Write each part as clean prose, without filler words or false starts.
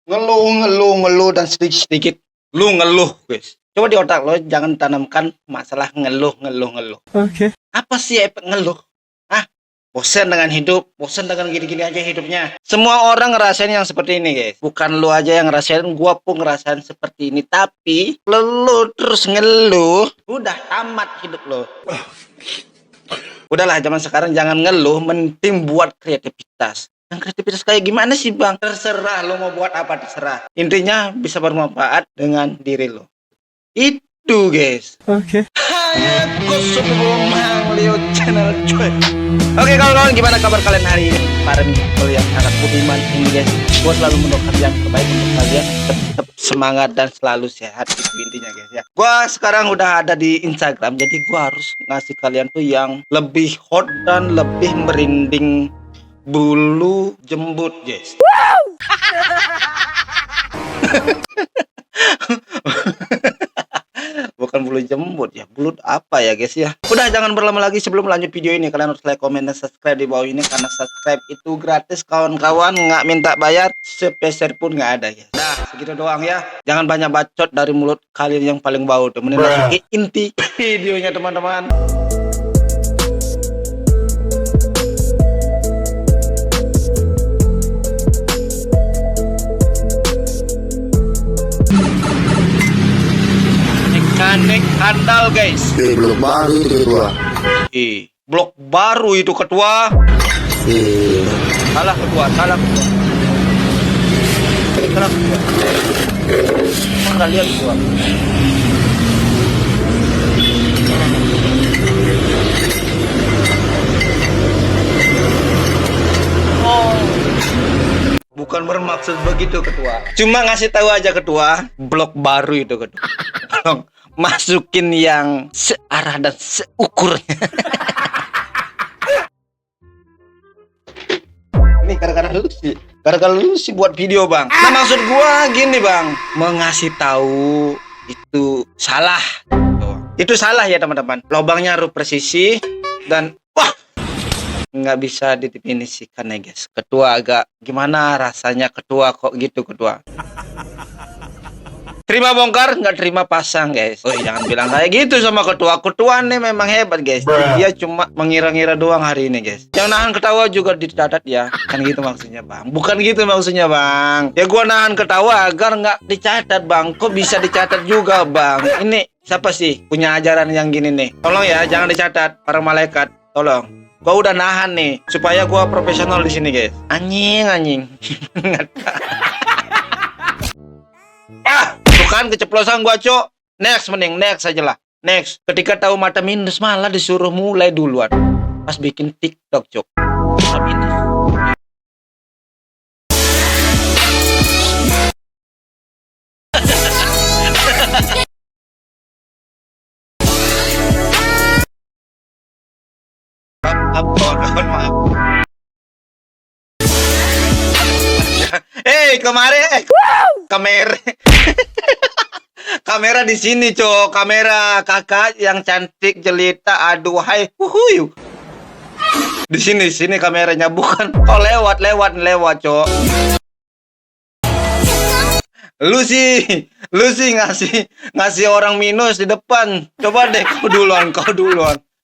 Ngeluh dan sedikit-sedikit lu ngeluh, guys. Coba di otak lo jangan tanamkan masalah ngeluh. Oke. Apa sih efek ngeluh? Bosan dengan hidup, bosan dengan gini-gini aja hidupnya. Semua orang ngerasain yang seperti ini, guys. Bukan lu aja yang ngerasain, gua pun ngerasain seperti ini. Tapi lu terus ngeluh, udah tamat hidup lo. Udahlah, zaman sekarang jangan ngeluh, mending buat kreativitas. Yang kreativitas kayak gimana sih, Bang? Terserah lo mau buat apa, terserah. Intinya bisa bermanfaat dengan diri lo. Itu, guys. Oke. Leo channel cuy. Oke kawan-kawan, gimana kabar kalian hari ini? Para people yang sangat budiman ini, guys. Gue selalu mendoakan yang terbaik untuk kalian, tetap semangat dan selalu sehat, itu intinya, guys ya. Gue sekarang udah ada di Instagram, jadi gue harus ngasih kalian tuh yang lebih hot dan lebih merinding bulu jembut, guys. Bukan bulu jembut ya, bulu apa ya, guys ya. Udah, jangan berlama lagi. Sebelum lanjut video ini, kalian harus like, komen, dan subscribe di bawah ini, karena subscribe itu gratis kawan-kawan, nggak minta bayar sepeser pun nggak ada, guys. Nah, segitu doang ya. Jangan banyak bacot dari mulut kalian yang paling bau. Temenin langsung ke inti videonya, teman-teman. Mekanik handal, guys. Blok baru itu ketua. Blok baru itu ketua. Salah ketua. Salah ketua. Mana lihat ketua? Oh, bukan bermaksud begitu ketua. Cuma ngasih tahu aja ketua, blok baru itu ketua. Tolong masukin yang searah dan seukurnya. Ini gara-gara lu sih buat video, Bang. Nah, maksud gua gini, Bang, mengasih tahu itu salah. Itu salah ya, teman-teman. Lubangnya harus presisi dan wah, nggak bisa didefinisikan ya, guys. Ketua agak gimana rasanya ketua kok gitu, ketua. Terima bongkar, nggak terima pasang, guys. Oh, jangan bilang kayak gitu sama ketua. Ketua nih memang hebat, guys. Dia cuma mengira-ngira doang hari ini, guys. Yang nahan ketawa juga dicatat ya. Kan gitu maksudnya, Bang. Bukan gitu maksudnya, Bang. Ya gua nahan ketawa agar nggak dicatat, Bang. Kok bisa dicatat juga, Bang? Ini siapa sih punya ajaran yang gini nih? Tolong ya, jangan dicatat. Para malaikat, tolong. Gua udah nahan nih supaya gua profesional di sini, guys. Anjing. Bukan keceplosan gua, Cok. Next aja lah. Next. Ketika tahu mata minus malah disuruh mulai duluan. Pas bikin TikTok, Cok. Mata minus. Maaf. Kemarin kamera di sini, Cok. Kamera kakak yang cantik jelita, aduhai, huhuy. Di sini kameranya, bukan. Oh, lewat, Cok. Lu sih ngasih orang minus di depan. Coba deh kau duluan.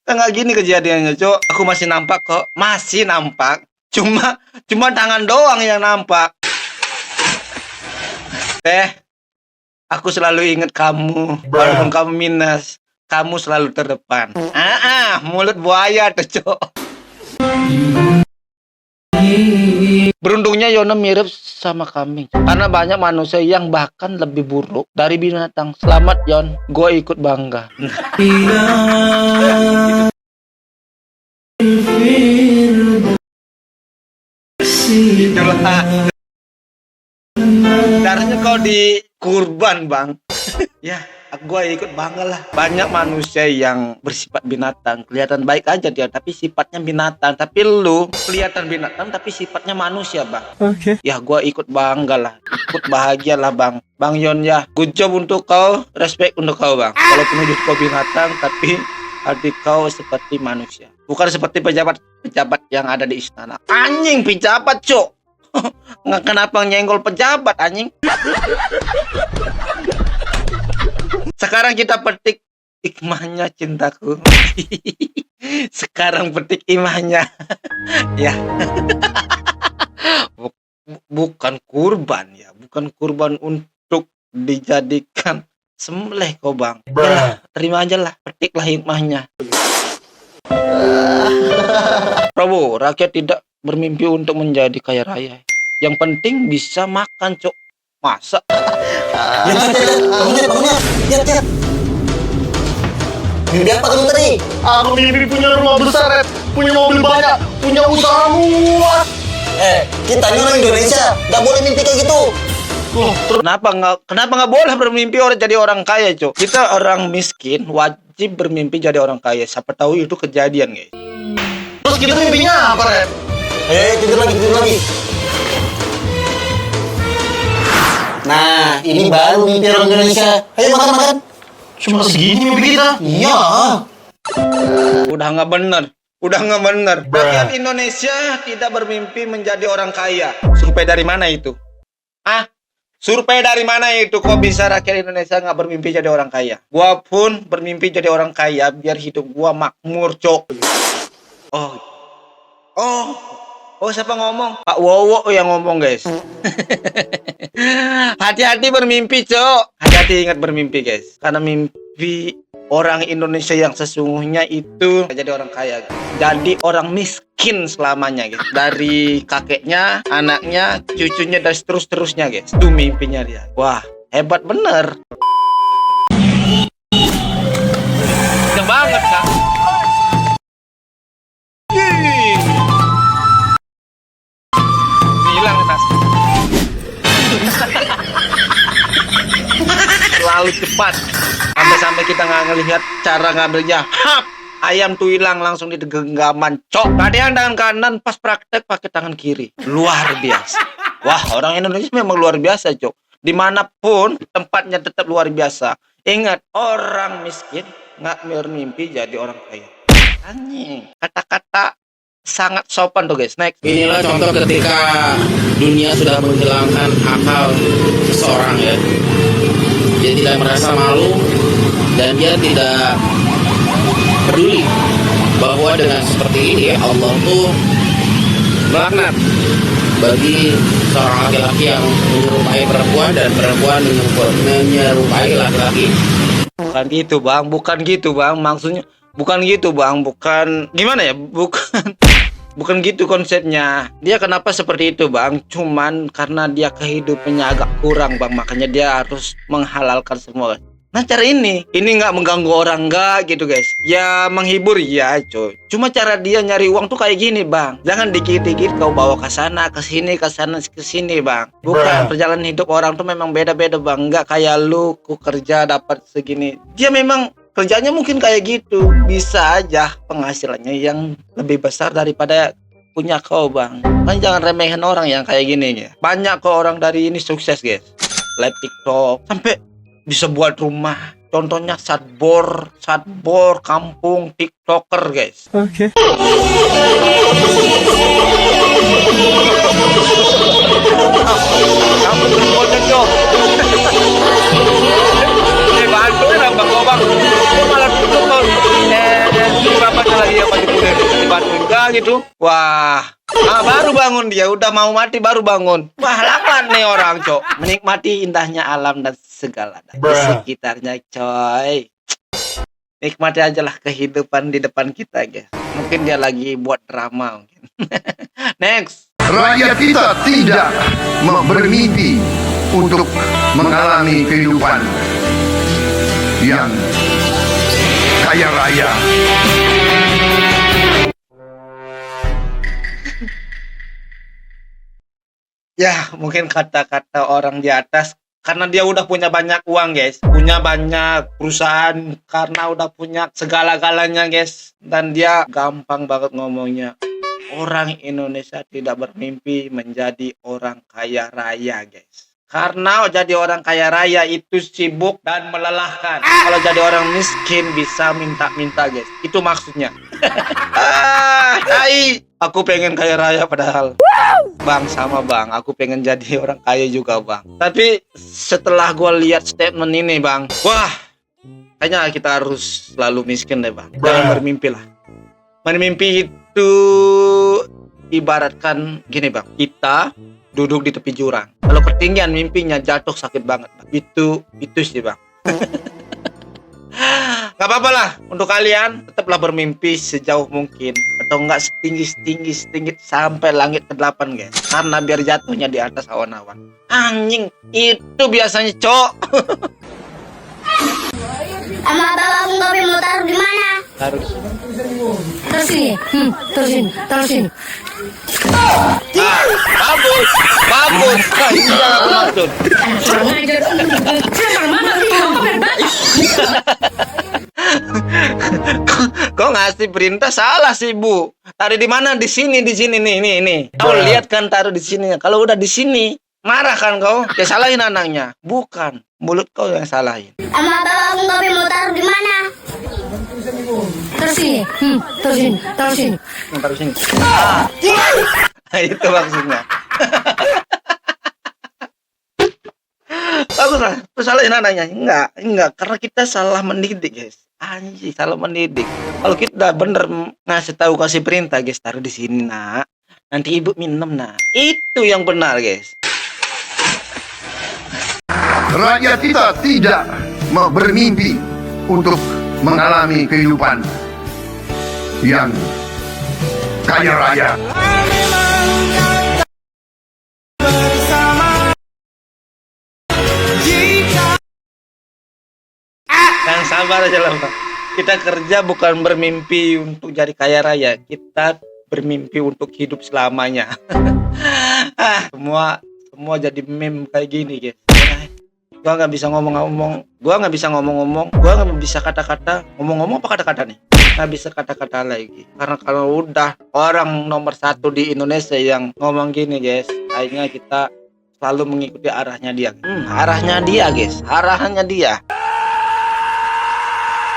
Enggak gini kejadiannya, Cok. Aku masih nampak kok. Masih nampak. Cuma tangan doang yang nampak. Aku selalu ingat kamu. Walaupun kamu minus, kamu selalu terdepan. Mulut buaya tuh, Cok. Beruntungnya Yono mirip sama kambing, karena banyak manusia yang bahkan lebih buruk dari binatang. Selamat, Yon. Gue ikut bangga. Darahnya kau di kurban, Bang. Ya, gue ikut bangga lah. Banyak manusia yang bersifat binatang, kelihatan baik aja dia, tapi sifatnya binatang. Tapi lu kelihatan binatang, tapi sifatnya manusia, Bang. Oke. Ya, gue ikut bangga lah, ikut bahagia lah, Bang. Bang Yon ya, good job untuk kau, respect untuk kau, Bang. Walaupun hidup kau binatang, tapi hati kau seperti manusia. Bukan seperti pejabat yang ada di istana. Anjing, pejabat, Cok. Nggak kenapa nyenggol pejabat anjing. Sekarang kita petik hikmahnya cintaku. Sekarang petik imahnya. Ya, bukan kurban ya, bukan kurban untuk dijadikan sembelih kau bang. Yalah, terima aja lah, petiklah hikmahnya. Prabowo, rakyat tidak bermimpi untuk menjadi kaya raya. Yang penting bisa makan, cok. Masa? Lihat. Mimpi apa kamu tadi? Aku mimpi punya rumah besar, punya mobil banyak, punya usaha luas. Kita ini orang Indonesia, nggak boleh mimpi kayak gitu. Kenapa nggak boleh bermimpi orang jadi orang kaya, cok? Kita orang miskin wajib bermimpi jadi orang kaya. Siapa tahu itu kejadian, guys. Terus kita mimpinya apa, Red? Tidur lagi. Nah, ini baru mimpi orang Indonesia. Ayo makan. Cuma segini mimpi kita. Iya. Udah nggak bener. Rakyat Indonesia tidak bermimpi menjadi orang kaya. Survei dari mana itu? Survei dari mana itu? Kok bisa rakyat Indonesia nggak bermimpi jadi orang kaya? Gua pun bermimpi jadi orang kaya biar hidup gua makmur, cok. Oh, siapa ngomong? Pak Wowo yang ngomong, guys. Hati-hati bermimpi, cok. Hati-hati ingat bermimpi, guys. Karena mimpi orang Indonesia yang sesungguhnya itu jadi orang kaya, guys. Jadi orang miskin selamanya, guys. Dari kakeknya, anaknya, cucunya, dan seterusnya, guys. Itu mimpinya dia. Wah, hebat bener. Keren banget, Kak. Hilang tas. Terlalu cepat. Sampai kita nggak ngelihat cara ngambilnya. Hap! Ayam tuh hilang langsung di genggaman, cok. Kadean tangan kanan, pas praktek pakai tangan kiri. Luar biasa. Wah, orang Indonesia memang luar biasa, cok. Dimanapun tempatnya tetap luar biasa. Ingat, orang miskin nggak bermimpi jadi orang kaya. Anjing, kata-kata sangat sopan tuh, guys. Next. Inilah contoh ketika dunia sudah menghilangkan akal seseorang ya. Dia tidak merasa malu dan dia tidak peduli bahwa dengan seperti ini ya Allah tuh melaknat bagi seorang laki-laki yang menyerupai perempuan dan perempuan menyerupai laki-laki. Bukan gitu, Bang. Maksudnya bukan gitu, Bang. Bukan gimana ya? Bukan gitu konsepnya. Dia kenapa seperti itu, Bang? Cuman karena dia kehidupannya agak kurang, Bang. Makanya dia harus menghalalkan semua. Nah, cara ini nggak mengganggu orang, nggak gitu, guys. Ya menghibur ya, coy. Cuma cara dia nyari uang tuh kayak gini, Bang. Jangan dikit-dikit kau bawa ke sana, ke sini, ke sana, ke sini, Bang. Bukan, perjalanan hidup orang tuh memang beda-beda, Bang. Nggak kayak lu, ku kerja dapat segini. Dia memang kerjanya mungkin kayak gitu. Bisa aja penghasilannya yang lebih besar daripada punya kau, Bang. Kan jangan remehin orang yang kayak gini ya. Banyak kok orang dari ini sukses, guys. Live TikTok sampai bisa buat rumah. Contohnya Sadbor kampung TikToker, guys. Oke. Kampung Sadbornya, Cok. Bantu nambah gobang. Kok malah tutup, Bang. Berapa lagi yang masih boleh dibantu enggak gitu. Wah. Baru bangun dia, udah mau mati baru bangun. Wah, lama nih orang, Cok. Menikmati indahnya alam dan segala di sekitarnya, coy. Nikmati aja lah kehidupan di depan kita, guys. Mungkin dia lagi buat drama mungkin. Next. Rakyat kita tidak bermimpi untuk mengalami kehidupan yang kaya raya. Ya, mungkin kata-kata orang di atas karena dia udah punya banyak uang, guys. Punya banyak perusahaan karena udah punya segala-galanya, guys. Dan dia gampang banget ngomongnya. Orang Indonesia tidak bermimpi menjadi orang kaya raya, guys. Karena jadi orang kaya raya itu sibuk dan melelahkan. Kalau jadi orang miskin bisa minta-minta, guys. Itu maksudnya. Aku pengen kaya raya padahal. Bang, sama bang. Aku pengen jadi orang kaya juga, bang. Tapi setelah gue lihat statement ini, bang. Wah, kayaknya kita harus selalu miskin deh, bang. Jangan bermimpi lah. Bermimpi itu ibaratkan gini, bang. Kita duduk di tepi jurang. Kalau ketinggian mimpinya jatuh sakit banget, bang. Itu sih, bang. Gak apa-apa lah untuk kalian, tetaplah bermimpi sejauh mungkin atau enggak setinggi sampai langit ke-8, guys. Karena biar jatuhnya di atas awan-awan. Anjing, itu biasanya, Cok. Sama bawa kopi mau taruh di mana? Harus. Terus sini. Terus sini. Bagus. Nah, ini jangan maksud. Kok ngasih perintah salah sih, Bu? Taruh di mana? Di sini nih. Kau lihat kan taruh di sini. Kalau udah di sini, marah kan kau? Ya salahin anaknya. Bukan, mulut kau yang salahin. Sama bawa kopi mau taruh di mana? Terus sini. Terus sini. Taruh sini. Itu maksudnya. Bagus lah, terus salahin anaknya. Enggak, karena kita salah mendidik, guys. Anjir, salah mendidik. Kalau kita bener ngasih tahu, kasih perintah, guys, taruh di sini, nak. Nanti ibu minum, nak. Itu yang benar, guys. Rakyat kita tidak bermimpi untuk mengalami kehidupan yang kaya raya. Yang sabar aja lah, Pak. Kita kerja bukan bermimpi untuk jadi kaya raya. Kita bermimpi untuk hidup selamanya. Semua jadi meme kayak gini, guys. Gua nggak bisa ngomong-ngomong. Gua nggak bisa kata-kata. Ngomong-ngomong apa kata-kata nih? Nggak bisa kata-kata lagi. Karena kalau udah orang nomor 1 di Indonesia yang ngomong gini, guys, akhirnya kita selalu mengikuti arahnya dia. Arahnya dia, guys. Arahannya dia.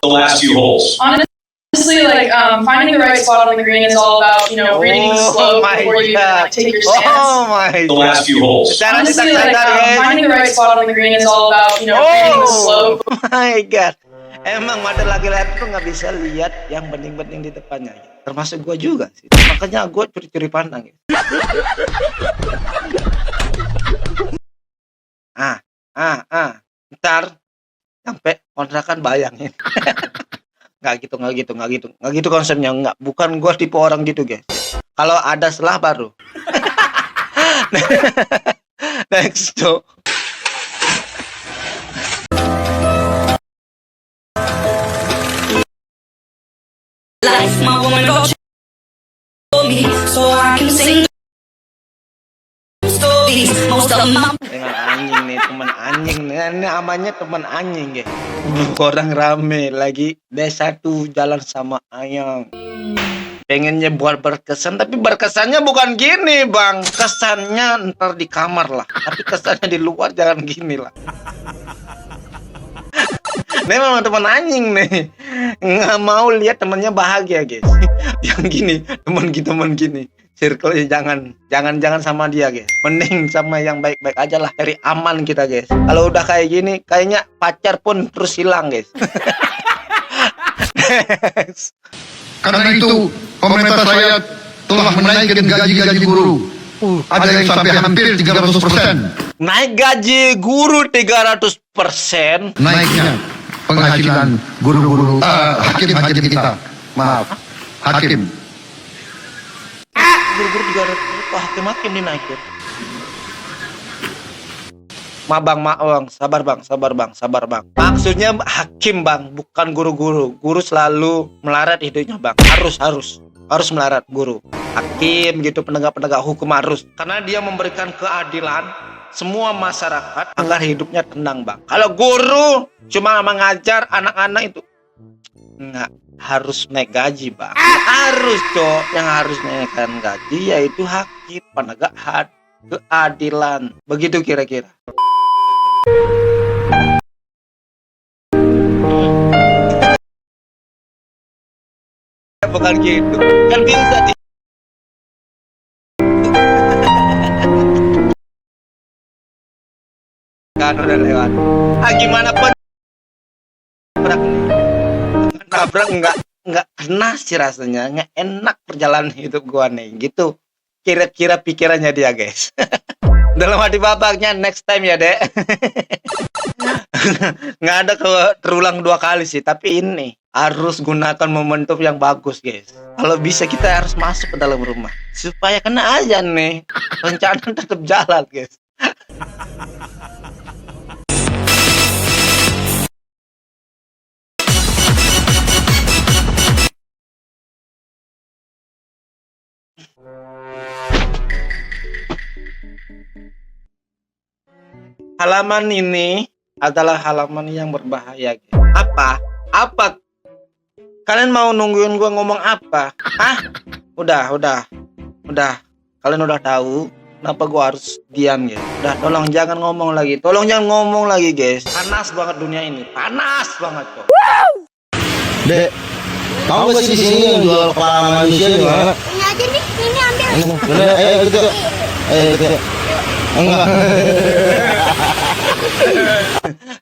The last few holes. Honestly, like finding the right spot on the green is all about reading the slope before you take your stance. Oh my The last few holes. Secara Honestly, tidak like sadar, guys. finding the right spot on the green is all about reading the slope. Oh my god. Emang mata laki-laki tuh nggak bisa lihat yang bening-bening di depannya. Termasuk gua juga sih. Makanya gua curi-curi pandang. Ntar sampai kontrakan bayangin. Nggak gitu konsepnya. Nggak, bukan gua tipe orang gitu, guys. Kalau ada selah baru. Next, Cok. Life, my woman, don't you me so I can sing stories. Most of my Dengan anjing nih, teman anjing nih. Ini namanya teman anjing, guys. Orang rame lagi D1 jalan sama ayam. Pengennya buat berkesan, tapi berkesannya bukan gini, Bang. Kesannya ntar di kamar lah. Tapi kesannya di luar jangan gini lah. Ini memang teman anjing nih. Nggak mau lihat temannya bahagia, guys. Yang gini, teman gini. Circle jangan sama dia, guys. Mending sama yang baik-baik aja lah. Cari aman kita, guys. Kalau udah kayak gini, kayaknya pacar pun terus hilang, guys. Karena itu pemerintah saya telah menaikkan gaji guru. Ada yang sampai hampir 300%. Naik gaji guru 300%. Naiknya penghasilan guru-guru hakim kita. Maaf, hakim. Guru-guru 300%. Hakim dinaikin. Bang, sabar bang. Maksudnya hakim, Bang, bukan guru-guru. Guru selalu melarat hidupnya, Bang. Harus melarat guru. Hakim gitu, penegak hukum harus. Karena dia memberikan keadilan semua masyarakat agar hidupnya tenang, Bang. Kalau guru cuma mengajar anak-anak itu nggak harus naik gaji, Bang. Harus, Cok. Yang harus naikkan gaji yaitu hakim, penegak keadilan. Begitu kira-kira. Bukan gitu. Kan bisa di kan udah lewat. Gimana pun nabrak nggak kena sih rasanya, nggak enak perjalanan hidup gua nih gitu. Kira-kira pikirannya dia guys. Dalam hati babaknya next time ya dek. Nggak ada terulang 2 kali sih, tapi ini harus gunakan momentum yang bagus guys. Kalau bisa kita harus masuk ke dalam rumah supaya kena aja nih, rencana tetap jalan guys. Halaman ini adalah halaman yang berbahaya guys. Apa kalian mau nungguin gua ngomong apa? Udah kalian udah tahu kenapa gua harus diam guys. Udah, tolong jangan ngomong lagi guys. Panas banget dunia ini, panas banget kok. Dek, kamu gak sih di sini yang jual kepala manusia di mana? Ini aja nih, ini ambil. Bener, ayo gitu. Enggak.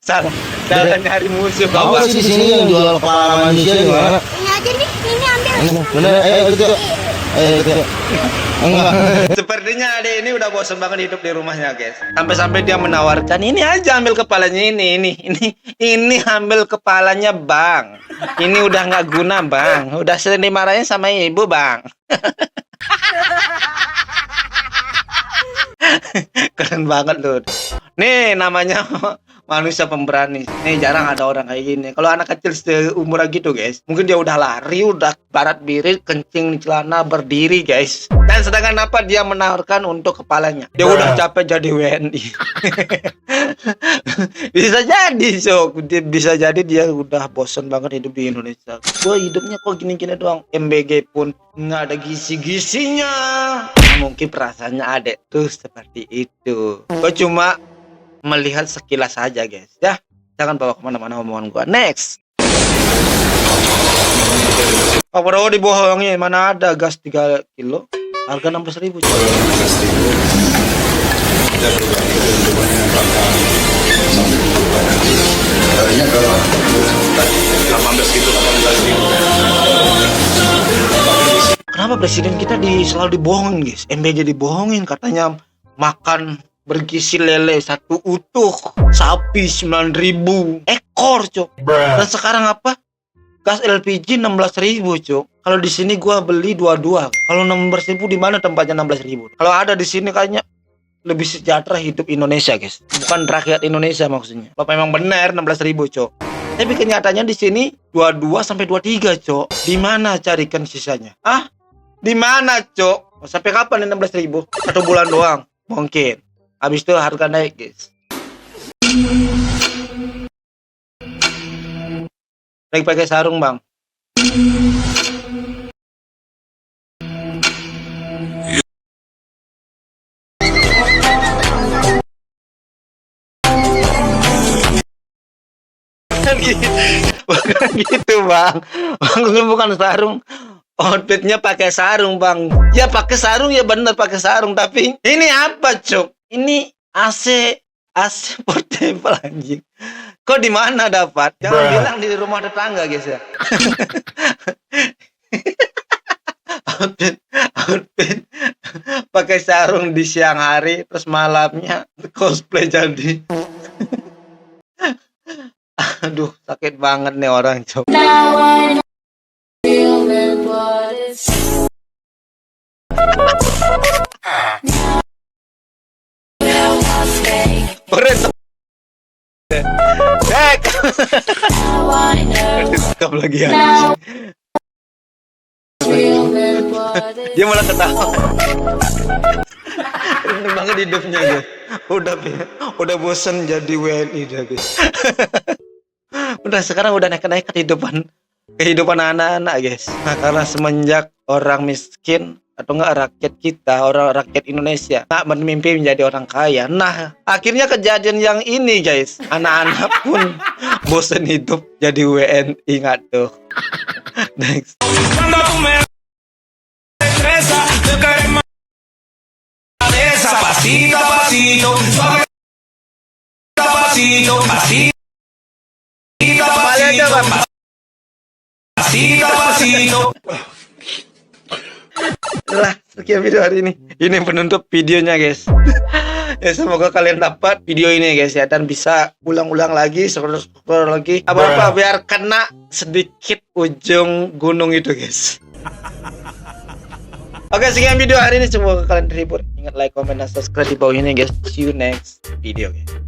Salah nyari musuh Kamu bapak. gak sih di sini yang jual kepala manusia di mana? Ini aja nih, ini ambil. Bener, ayo gitu. Enggak. Sepertinya adek ini udah bosan banget hidup di rumahnya guys. Sampai-sampai dia menawarkan, ini aja ambil kepalanya, ini ambil kepalanya bang. Ini udah nggak guna bang. Udah sering dimarahin sama ibu bang. Keren banget loh. Nih namanya manusia pemberani. Nih jarang ada orang kayak gini. Kalau anak kecil seumuran gitu guys, mungkin dia udah lari, udah barat birit, kencing di celana, berdiri guys. Dan sedangkan apa dia menawarkan untuk kepalanya? Dia udah capek jadi WNI. Bisa jadi bisa jadi dia udah bosan banget hidup di Indonesia. Gue hidupnya kok gini-gini doang. MBG pun nggak ada gisi-gisinya. Mungkin perasaannya adek tuh seperti itu. Gue cuma melihat sekilas saja guys ya, jangan bawa kemana-mana omongan gua. Next, Pak Prabowo dibohongin, mana ada gas 3 kilo harga 16.000 coy. Kenapa presiden kita selalu dibohongin guys? MBJ dibohongin, katanya makan bergizi lele 1 utuh, sapi 9.000 ekor cok. Dan sekarang apa? Gas LPG 16.000 cok. Kalau di sini gua beli 22. Kalau 16.000 di mana tempatnya 16.000? Kalau ada di sini kayaknya lebih sejahtera hidup Indonesia guys. Bukan rakyat Indonesia maksudnya. Kalau memang benar 16.000 cok. Tapi kenyataannya di sini 22 sampai 23 cok. Di mana carikan sisanya? Di mana cok? Sampai kapan nih 16.000? 1 bulan doang mungkin. Habis itu harga naik guys. Lagi pakai sarung bang. Bukan gitu bang. Bukan sarung. Outfitnya pakai sarung bang. Ya pakai sarung ya bener pakai sarung. Tapi ini apa cok? Ini AC portable anjing. Kok di mana dapat? Jangan bilang di rumah tetangga guys ya. outfit pakai sarung di siang hari, terus malamnya cosplay jadi. Aduh sakit banget nih orang cok. Cek lagi ya. Dia malah ketawa. Ini banget hidupnya guys. Udah bosan jadi WNI dia guys. Sekarang udah naik kehidupan anak-anak guys. Nah karena semenjak orang miskin atau enggak rakyat kita, orang rakyat Indonesia nak bermimpi menjadi orang kaya. Nah, akhirnya kejadian yang ini guys, anak-anak pun bosan hidup jadi WNI. Ingat tuh. Next. Lah, sekian video hari ini. Ini penutup videonya guys. Ya, semoga kalian dapat video ini guys ya, dan bisa ulang-ulang lagi, scroll lagi apa-apa biar kena sedikit ujung gunung itu guys. Oke, sekian video hari ini, semoga kalian terhibur. Ingat like, comment, dan subscribe di bawah ini guys. See you next video guys.